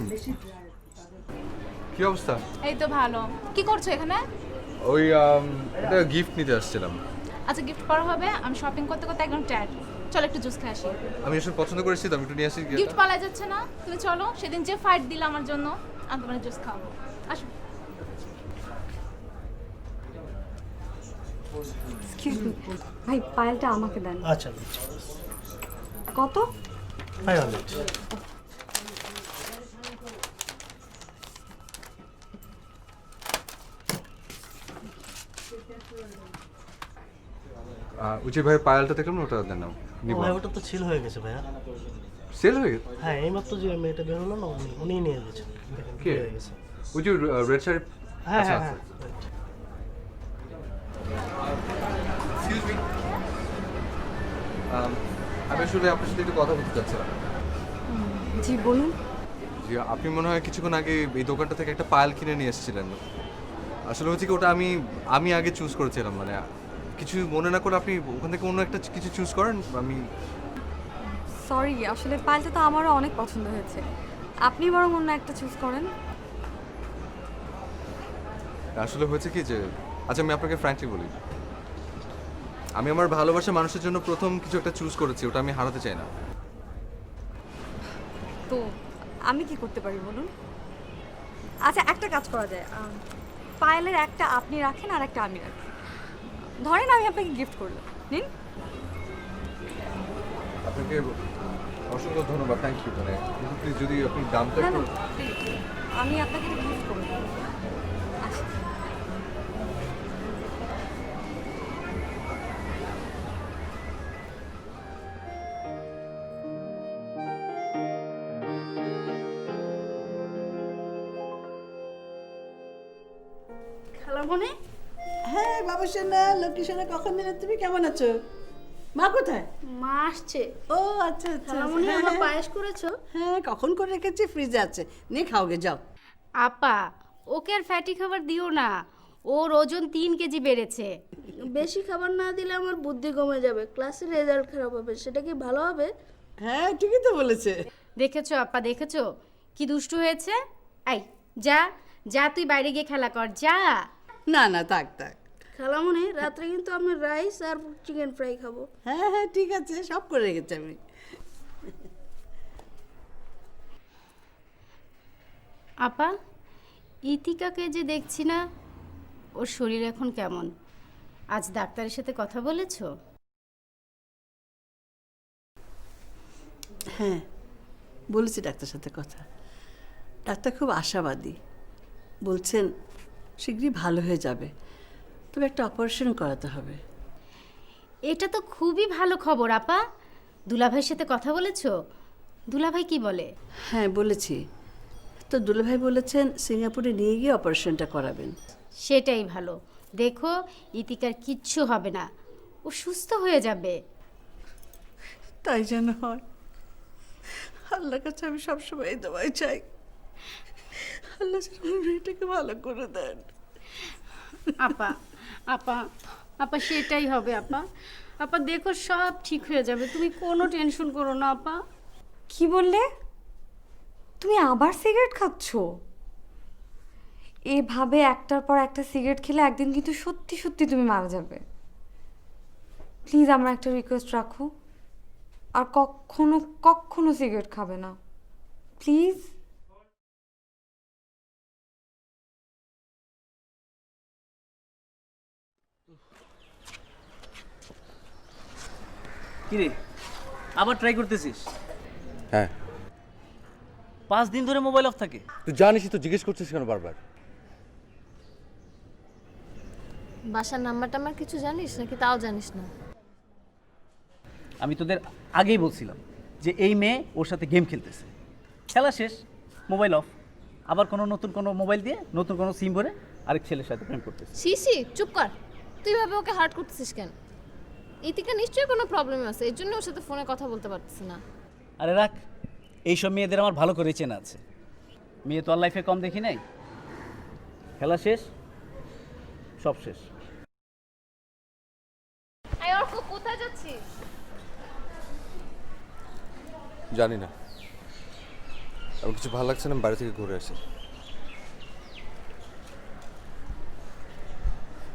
কি অবস্থা? এই তো ভালো। কি করছো এখানে? ওই একটা গিফট নিতে আসছিলাম। আচ্ছা, গিফট করা হবে। আমি শপিং করতে করতে একদম টায়ার্ড। চলো একটু জুস খেয়ে আসি। আমি এসব পছন্দ করেছি তো, আমি একটু নিয়ে আসি। গিফট পালা যাচ্ছে না। তুমি চলো, সেদিন যে ফাইট দিলা আমার জন্য, আমি তোমার জুস খাওয়াবো। আসো। এক্সকিউজ মি ভাই, পায়েলটা আমাকে দেন। আচ্ছা দিচ্ছি। কত? 500। উচিত ভাই, পায়েলটা দেখলাম না, ওটা দেন নাও। ভাই ওটা তো সেল হয়ে গেছে ভাইয়া। সেল হয়ে গেছে? হ্যাঁ, এইমাত্র যে মেয়েটা বের হলো না, উনি নিয়ে গেছেন। কে? হয়ে গেছে। ওই যে রেড শাড়ি? হ্যাঁ হ্যাঁ হ্যাঁ। এক্সকিউজ মি, আমি আসলে আপনার সাথে একটু কথা বলতে চাচ্ছিলাম। জি বলুন। জি, আপনি মনে হয় কিছুক্ষণ আগে এই দোকানটা থেকে একটা পায়েল কিনে নিয়ে এসেছিলেন। আসলে হচ্ছে কি, ওটা আমি আগে চুজ করেছিলাম। মানে কিছু মনে না করে আপনি ওখান থেকে অন্য একটা কিছু চুজ করেন। আমি সরি, আসলে পায়েলটা তো আমারও অনেক পছন্দ হয়েছে। আপনি বরং অন্য একটা চুজ করেন। আসলে হয়েছে কি যে, আচ্ছা আমি আপনাকে ফ্র্যাঙ্কলি বলি, আমি আমার ভালোবাসা মানুষের জন্য প্রথম কিছু একটা চুজ করেছি, ওটা আমি হারাতে চাই না। তো আমি কি করতে পারি বলুন? আচ্ছা একটা কাজ করা যায়, পায়েলের একটা আপনি রাখেন আর একটা আমি রাখি। ধরেন আমি আপনাকে গিফট করলাম, নিন। আপনাকে অসংখ্য ধন্যবাদ, থ্যাংক ইউ। মানে কিন্তু প্লিজ যদি আপনি দামটা না একটু না please, আমি আপনাকে এটা গিফট করে দেবো। আচ্ছা খালামণি, হ্যাঁ বাবু সোনা, লক্ষ্মী সোনা, কখন দিলে? তুমি কেমন আছো? মা কোথায়? মা আসছে। ও আচ্ছা আচ্ছা। খালামণি, হ্যাঁ, আমার হ্যাঁ। পায়েস করেছো? হ্যাঁ, কখন করে রেখেছি, ফ্রিজে আছে, নিয়ে খাওগে যাও। আপা, ওকে আর ফ্যাটি খাবার দিও না, ওর ওজন 3 কেজি বেড়েছে। বেশি খাবার না দিলে আমার বুদ্ধি কমে যাবে, ক্লাসের রেজাল্ট খারাপ হবে, সেটা কি ভালো হবে? হ্যাঁ ঠিকই তো বলেছে। দেখেছো আপা, দেখেছো কি দুষ্টু হয়েছে? এই যা যা, তুই বাইরে গিয়ে খেলা কর, যা। না না থাক থাক। খালামণি, রাত্রে কিন্তু আমি রাইস আর চিকেন ফ্রাই খাবো। হ্যাঁ হ্যাঁ ঠিক আছে, সব করে রেখেছি আমি। আপা, ইতিকাকে যে দেখছি না, ওর শরীর এখন কেমন? আজ ডাক্তারের সাথে কথা বলেছো? হ্যাঁ বলেছি ডাক্তার সাথে কথা। ডাক্তার খুব আশাবাদী, বলছেন শীঘ্রই ভালো হয়ে যাবে, তবে একটা অপারেশন করাতে হবে। এটা তো খুবই ভালো খবর আপা। দুলাভাইয়ের সাথে কথা বলেছো? দুলাভাই কি বলে? হ্যাঁ বলেছি তো, দুলাভাই বলেছেন সিঙ্গাপুরে নিয়ে গিয়ে অপারেশনটা করাবেন। সেটাই ভালো। দেখো, ইতিকার কিচ্ছু হবে না, ও সুস্থ হয়ে যাবে। তাই যেন হয়। আল্লাহর কাছে আমি সবসময় এই দোয়াই চাই, আল্লাহ যেন আমার মেয়েটাকে ভালো করে দেন। আপা আপা আপা, সেটাই হবে আপা। আপা দেখো, সব ঠিক হয়ে যাবে, তুমি কোনো টেনশন করো না আপা। কি বললে? তুমি আবার সিগারেট খাচ্ছ? এভাবে একটার পর একটা সিগারেট খেলে একদিন কিন্তু সত্যি সত্যি তুমি মারা যাবে। প্লিজ আমার একটা রিকোয়েস্ট রাখো, আর কখনো কখনো সিগারেট খাবে না, প্লিজ। কিরে, আবার ট্রাই করতেছিস? হ্যাঁ। 5 দিন ধরে মোবাইল অফ থাকে। তুই জানিসই তো, জিজ্ঞেস করছিস কেন বারবার? বাসার নাম্বার টাম্বার কিছু জানিস নাকি তাও জানিস না? আমি তোদের আগেই বলছিলাম যে এই মেয়ে ওর সাথে গেম খেলতেছে, খেলা শেষ মোবাইল অফ, আবার নতুন কোনো মোবাইল দিয়ে নতুন কোনো সিম ভরে আরেক ছেলের সাথে প্রেম করতেছে। সিসি চুপ কর, তুই ভাবে ওকে হার্ট করতেছিস কেন? ইতিকা নিশ্চয়ই কোনো প্রবলেম আছে, এর জন্য ওর সাথে ফোনে কথা বলতে পারতেছে না। আরে রাখ, এইসব মেয়েদের আমার ভালো করে চেনা আছে। মেয়ে তো আর লাইফে কম দেখি নাই। খেলা শেষ, সব শেষ। এই অর্ক, কোথায় যাচ্ছিস? জানি না, আমার কিছু ভালো লাগছে না, বাড়ি থেকে ঘুরে আসি।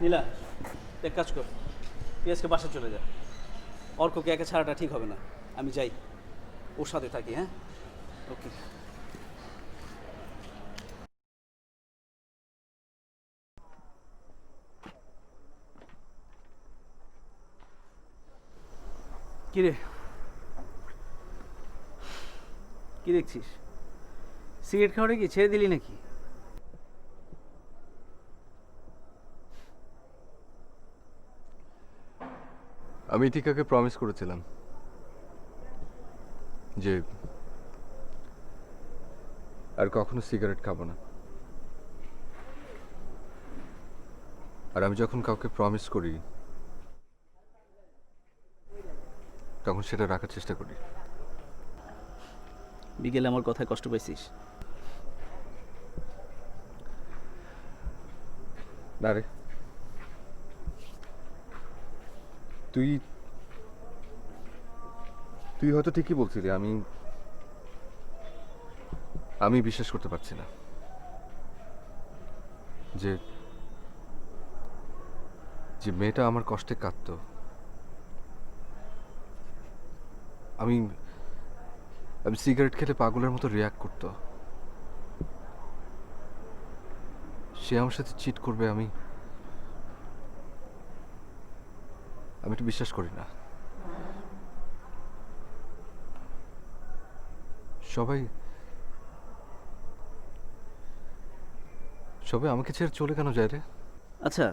নীলা, এক কাজ কর, তুই আজকে বাসা চলে যা। অর্ককে একা ছাড়াটা ঠিক হবে না, আমি যাই, ওর সাথে থাকি। হ্যাঁ, ওকে। কিরে, কি দেখছিস? সিগারেট খাওয়াটা কি ছেড়ে দিলি নাকি? আমি ইতিকাকে প্রমিস করেছিলাম যে আর কখনো সিগারেট খাবো না। আর আমি যখন কাউকে প্রমিস করি তখন সেটা রাখার চেষ্টা করি। বিকেলে আমার কথায় কষ্ট পাইছিস? না রে, তুই তুই হয়তো ঠিকই বলছিলি, আমি বিশ্বাস করতে পারছি না যে যে মেয়েটা আমার কষ্টে কাঁদতো, আমি সিগারেট খেলে পাগলের মতো রিয়াক্ট করতো। সে আমার সাথে চিট করবে আমি এটা বিশ্বাস করি না। সবাই আমাকে ছেড়ে চলে কেন যায় রে? আচ্ছা,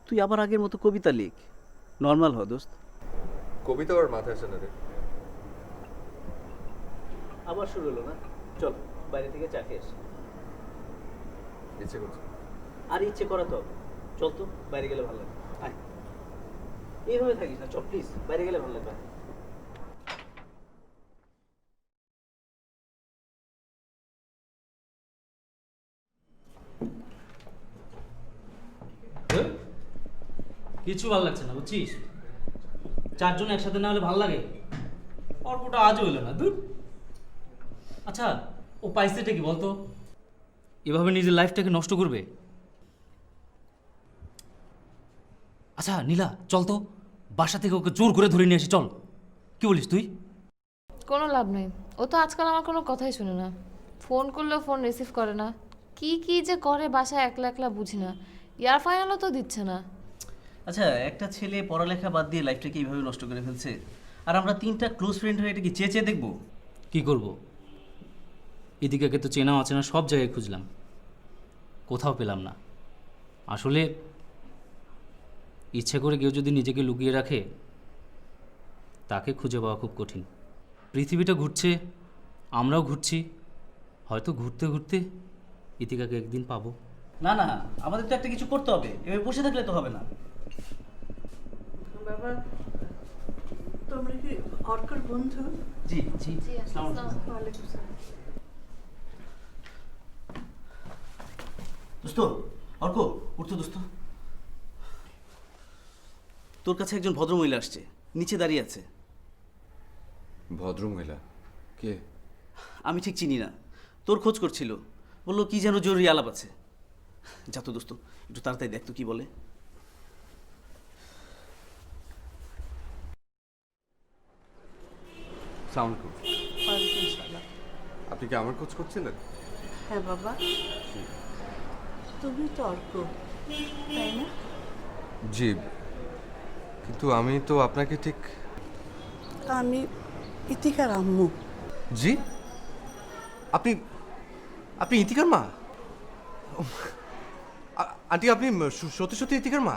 তুই আবার আগের মতো কবিতা লিখ, নর্মাল হ দোস্ত। কবিতা আর মাথায় আসে না রে। আবার শুরু হলো না? চল বাইরে থেকে চা খেয়ে আসি। ইচ্ছে করছে। আর ইচ্ছে করা তো হবে। চল তো, বাইরে গেলে ভালো লাগবে। আয়, এইভাবে থাকিস না, চল প্লিজ, বাইরে গেলে ভালো লাগবে। কিছু ভালো লাগছে না, বুঝছিস? চারজন একসাথে না হলে ভালো লাগে? অর্কটা আজও হলো না, দূর। আচ্ছা, ও পাইছেটা কি বলতো? এভাবে নিজের লাইফটাকে নষ্ট করবে? আচ্ছা নীলা, চল তো বাসা থেকে ওকে জোর করে ধরে নিয়ে আসি, চল। কি বলিস তুই? কোনো লাভ নেই, ও তো আজকাল আমার কোনো কথাই শুনে না। ফোন করলেও ফোন রিসিভ করে না। কি কি যে করে বাসায় একলা একলা বুঝি না। ইয়ার ফাইনালও তো দিচ্ছে না। আচ্ছা, একটা ছেলে পড়ালেখা বাদ দিয়ে লাইফটাকে এইভাবে নষ্ট করে ফেলছে, আর আমরা তিনটা ক্লোজ ফ্রেন্ড হয়ে এটা কি চেয়ে চেয়ে দেখবো? কি করব? এদিকে তো চেনা অচেনা সব জায়গায় খুঁজলাম, কোথাও পেলাম না। আসলে ইচ্ছে করে কেউ যদি নিজেকে লুকিয়ে রাখে, তাকে খুঁজে পাওয়া খুব কঠিন। পৃথিবীটা ঘুরছে, আমরাও ঘুরছি, হয়তো ঘুরতে ঘুরতে ইতিকাকে একদিন পাবো। না না, আমাদের তো একটা কিছু করতে হবে, এভাবে বসে থাকলে তো হবে না। বাবা, তোমরা কি অর্কর বন্ধু? জি জি। ওয়ালাইকুম আসসালাম। দোস্ত, অর্ক, উঠতো দোস্ত। তোর কাছে একজন ভদ্রমহিলা আসছে, নিচে দাঁড়িয়ে আছে। ভদ্রমহিলা কে? আমি ঠিক চিনি না, তোর খোঁজ করছিল, বললো কি যেন জরুরি আলাপ আছে। যা তো দোস্ত, একটু তাড়াতাড়ি দেখ তো কি বলে। সাউন্ড কর। ওয়ালাইকুম আসসালাম। আপনি কি আমার খোঁজ করছিলেন? হ্যাঁ বাবা, তুমি তো অর্ক, তাই না? জি, কিন্তু আমি তো আপনাকে ঠিক। আমি ইতিকার আম্মু। জি, আপনি ইতিকার মা? আন্টি, আপনি সত্যি সত্যি ইতিকার মা?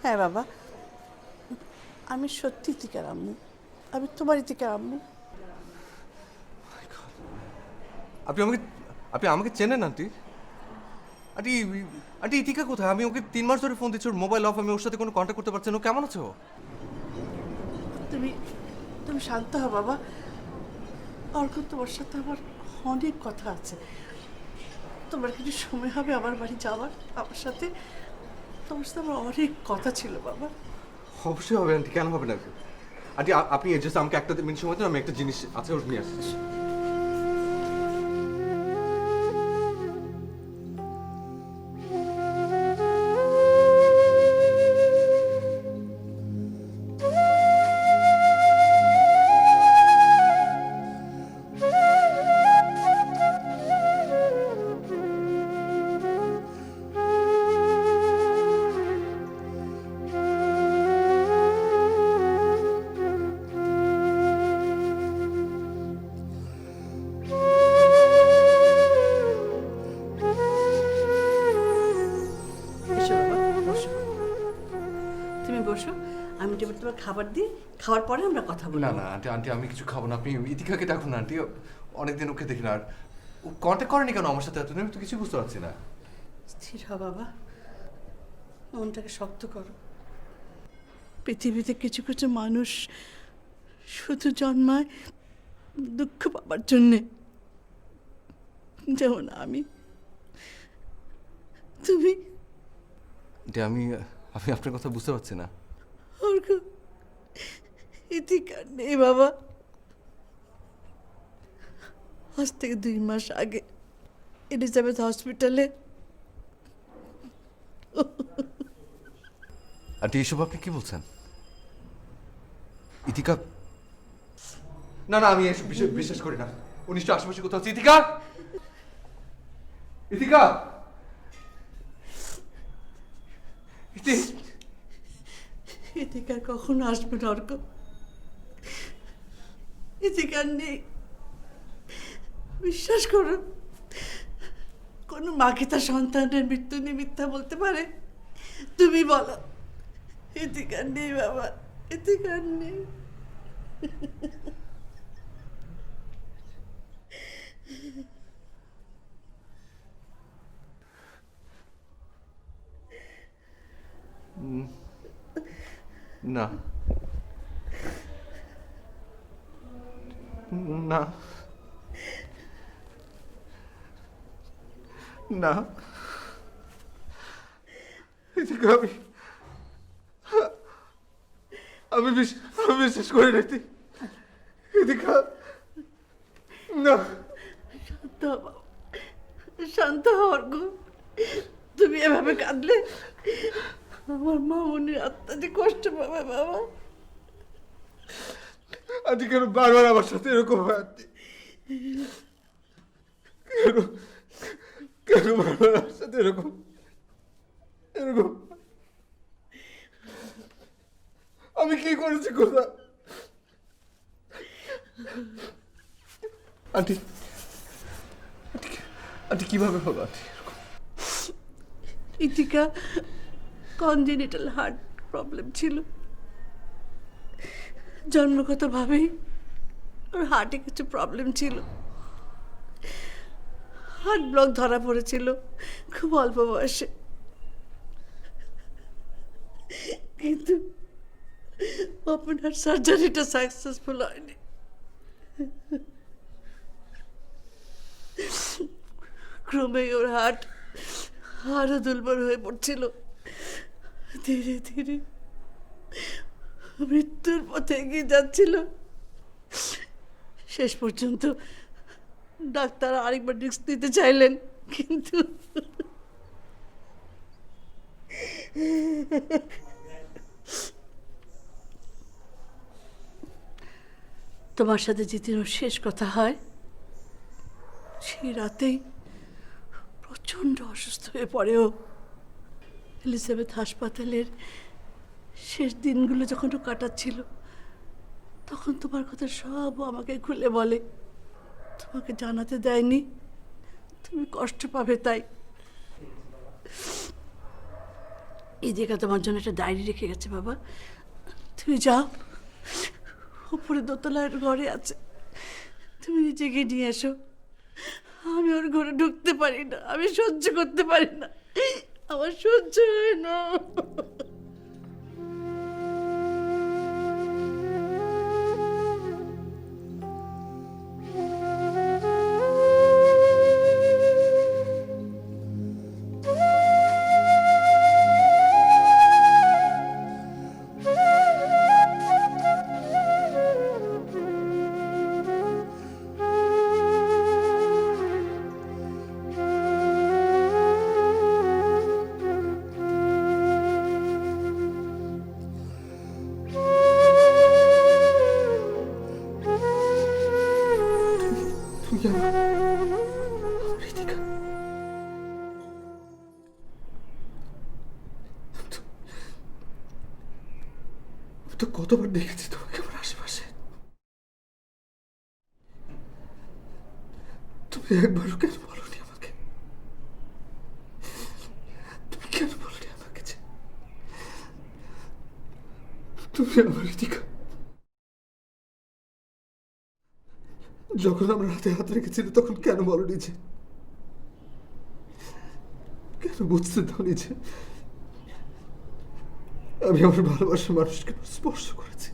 হ্যাঁ বাবা, আমি সত্যি ইতিকার আম্মু। আমি তোমার ইতিকার আম্মু। আপনি আমাকে চেনেন আন্টি? আন্টি, আন্টি ইতিকা কোথায়? আমি ওকে 3 মাস ধরে ফোন দিচ্ছি, ওর মোবাইল অফ, আমি ওর সাথে কোনো কন্ট্যাক্ট করতে পারছি না। ও কেমন আছে? ও তুমি শান্ত হও বাবা। অর্ক, তোমার সাথে আমার অনেক কথা আছে। তোমার কিছু সময় হবে আমার বাড়ি যাওয়ার? আমার সাথে তোমার সাথে আমার অনেক কথা ছিল বাবা। অবশ্যই হবে আন্টি, কেন হবে না? আন্টি, আপনি জাস্ট আমাকে একটা মিনিট সময় দিন, আমি একটা জিনিস আছে ওর নিয়ে আসছি। এসো বাবা, বসো। তুমি বসো, আমি টেবিল তোমার খাবার দিই, খাওয়ার পরে আমরা কথা বলবো। না না আন্টি, আমি কিছু খাবো না। আপনি ইতিকাকে ডাকুন না আন্টি, অনেকদিন ওকে দেখি না। আর ও কন্ট্যাক্ট করেনি কেন আমার সাথে এতদিন? আমি তো কিছু বুঝতে পারছি না। স্থির হ বাবা, মনটাকে শক্ত করো। পৃথিবীতে কিছু কিছু মানুষ শুধু জন্মায় দুঃখ পাবার জন্যে, যেমন আমি। তুমি আমি আপনার কথা বুঝতে পারছি না। অর্ক, ইতিকার নেই বাবা। আজ থেকে 2 মাস আগে এলিজাবেথ হসপিটালে। আন্টি, এসব আপনি কি বলছেন? ইতিকা না না, আমি এসব বিশ্বাস করি না। ও নিশ্চয় আশেপাশে কোথাও আছে। ইতিকা, ইতিকা, ইতিকা কখনো আসবে না অর্ক। ইতিকার নেই, বিশ্বাস করো। কোনো মাকে তার সন্তানের মৃত্যু নিয়ে মিথ্যা বলতে পারে? তুমি বলো। ইতিকার নেই বাবা, ইতিকার নেই। না না না, ইতিকা, আমি বিশ্বাস করি না। ইতিকা, না। শান্ত হও বাবা, শান্ত হও অর্ক। তুমি এভাবে কাঁদলে আমার মা মনির আত্মা যে কষ্ট পাবে বাবা। আজ কেন বারবার আমার সাথে এরকম হয়? কেন কেন বারবার আমার সাথে এরকম এরকম? আমি কি করেছি কোথা? আন্টি, আন্টি কিভাবে হলো aunty? Itika congenital heart problem ছিল। জন্মগতভাবেই ওর হার্টে কিছু প্রবলেম ছিল। হার্ট ব্লক ধরা পড়েছিল খুব অল্প বয়সে, কিন্তু ওপেন হার্ট সার্জারিটা সাকসেসফুল হয়নি। ক্রমেই ওর হার্ট আরো দুর্বল হয়ে পড়ছিল। ধীরে ধীরে মৃত্যুর পথে এগিয়ে যাচ্ছিল। শেষ পর্যন্ত ডাক্তার আরেকবার রিস্ক দিতে চাইলেন, কিন্তু তোমার সাথে যেদিন ওর শেষ কথা হয়, সেই রাতেই প্রচণ্ড অসুস্থ হয়ে পড়েও। এলিজাবেথ হাসপাতালের শেষ দিনগুলো যখন ও কাটাচ্ছিল, তখন তোমার কথা সব ও আমাকে খুলে বলে। তোমাকে জানাতে দেয়নি, তুমি কষ্ট পাবে তাই। এই জায়গা তোমার জন্য একটা ডায়েরি রেখে গেছে বাবা, তুমি যাও, উপরে দোতলার ঘরে আছে, তুমি নিজে গিয়ে নিয়ে এসো। আমি ওর ঘরে ঢুকতে পারি না, আমি সহ্য করতে পারি না, আমার সহ্য হয় না। তো কতবার দেখেছি তোমাকে আমার আশেপাশে, তুমি একবারও কেন বলোনি আমাকে? তুমি কেন বলোনি আমাকে যে তুমি আমার ইতিকা? যখন আমরা হাতে হাত রেখেছিলাম তখন কেন বলোনি যে? কেন বুঝতে দাওনি যে আমি আমার ভালোবাসার মানুষকে স্পর্শ করেছি?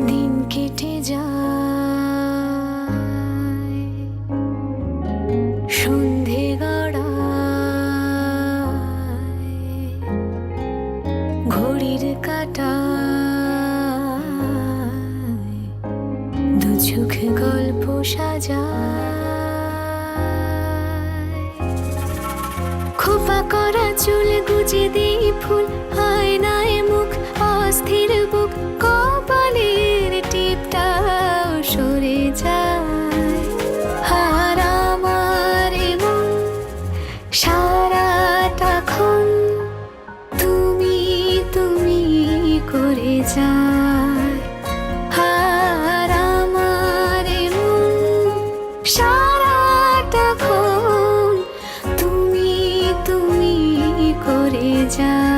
দিন কেটে যায়। সাজায়। খোপা করা চুল গুজে দিই ফুল, আয়নায় মুখ অস্থির বুক, কপালের টিপটাও সরে যায়। আর আমার মন সারাটাক্ষণ তুমি তুমি করে যায়। আর আমার মন সারাটাক্ষণ তুমি তুমি করে যায়।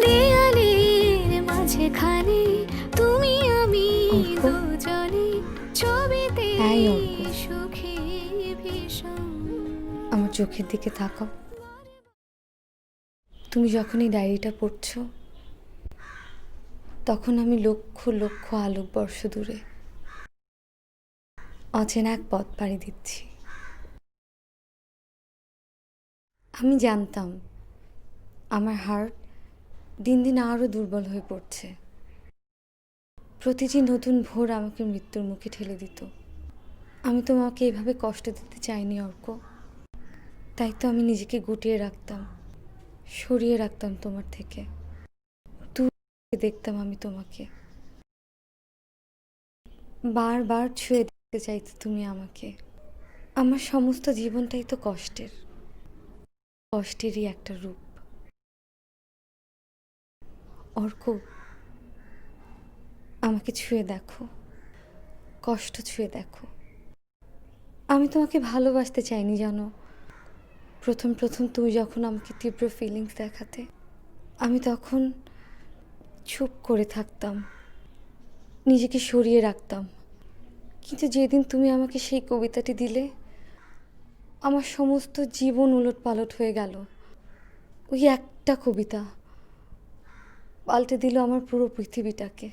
দেয়ালের মাঝখানে তুমি আমি দুজনে, ছবিতে এই অর্ক। সুখী ভীষণ। আমার চোখের দিকে তাকাও। তুমি যখন এই ডায়েরিটা পড়ছো তখন আমি লক্ষ লক্ষ আলোকবর্ষ দূরে অচেনা এক পথ পাড়ি দিচ্ছি। আমি জানতাম আমার হার্ট দিন দিন আরও দুর্বল হয়ে পড়ছে। প্রতিটি নতুন ভোর আমাকে মৃত্যুর মুখে ঠেলে দিত। আমি তোমাকে এভাবে কষ্ট দিতে চাইনি অর্ক, তাই তো আমি নিজেকে গুটিয়ে রাখতাম, সরিয়ে রাখতাম তোমার থেকে। দূর থেকে দেখতাম আমি তোমাকে, বারবার ছুঁয়ে দেখতে চাইতে তুমি আমাকে। আমার সমস্ত জীবনটাই তো কষ্টের, কষ্টেরই একটা রূপ। অর্ক, আমাকে ছুঁয়ে দেখো, কষ্ট ছুঁয়ে দেখো। আমি তোমাকে ভালোবাসতে চাইনি জানো। প্রথম প্রথম তুমি যখন আমাকে তীব্র ফিলিংস দেখাতে, আমি তখন চুপ করে থাকতাম, নিজেকে সরিয়ে রাখতাম। কিন্তু যেদিন তুমি আমাকে সেই কবিতাটি দিলে, আমার সমস্ত জীবন উলটপালট হয়ে গেল। ওই একটা কবিতা পাল্টে দিল আমার পুরো পৃথিবীটাকে।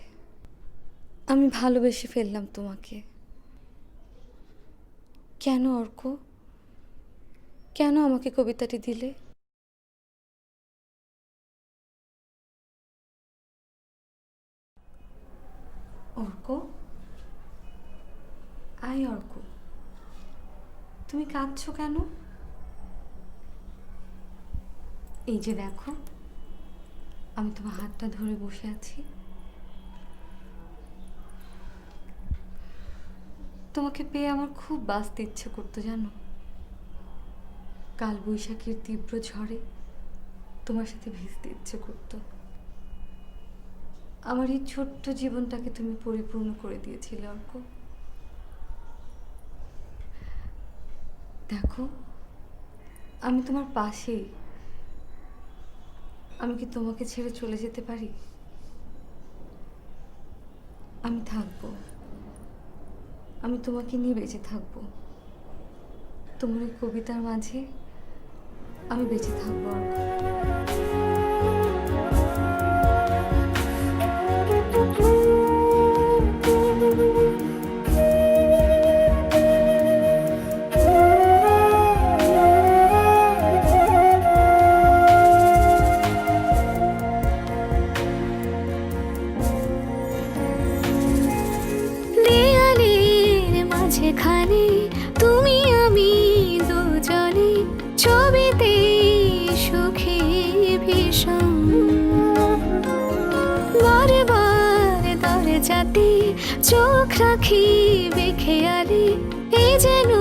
আমি ভালোবেসে ফেললাম তোমাকে। কেন অর্ক, কেন আমাকে কবিতাটি দিলে? অর্ক, আয় অর্ক, তুমি কাঁদছো কেন? এই যে দেখো, আমি তোমার হাতটা ধরে বসে আছি। তোমাকে পেয়ে আমার খুব বাঁচতে ইচ্ছে করতো জানো। কাল বৈশাখীর তীব্র ঝড়ে তোমার সাথে ভিজতে ইচ্ছে করতো। আমার এই ছোট্ট জীবনটাকে তুমি পরিপূর্ণ করে দিয়েছিলে অর্ক। দেখো, আমি তোমার পাশেই। আমি কি তোমাকে ছেড়ে চলে যেতে পারি? আমি থাকবো, আমি তোমাকে নিয়ে বেঁচে থাকবো। তোমার এই কবিতার মাঝে আমি বেঁচে থাকবো অর্ক। দেয়ালের মাঝখানে তুমি আমি দুজনে, ছবিতে সুখী ভীষণ। বারবার দরজাতে চোখ রাখি বেখেয়ালি, এই যেন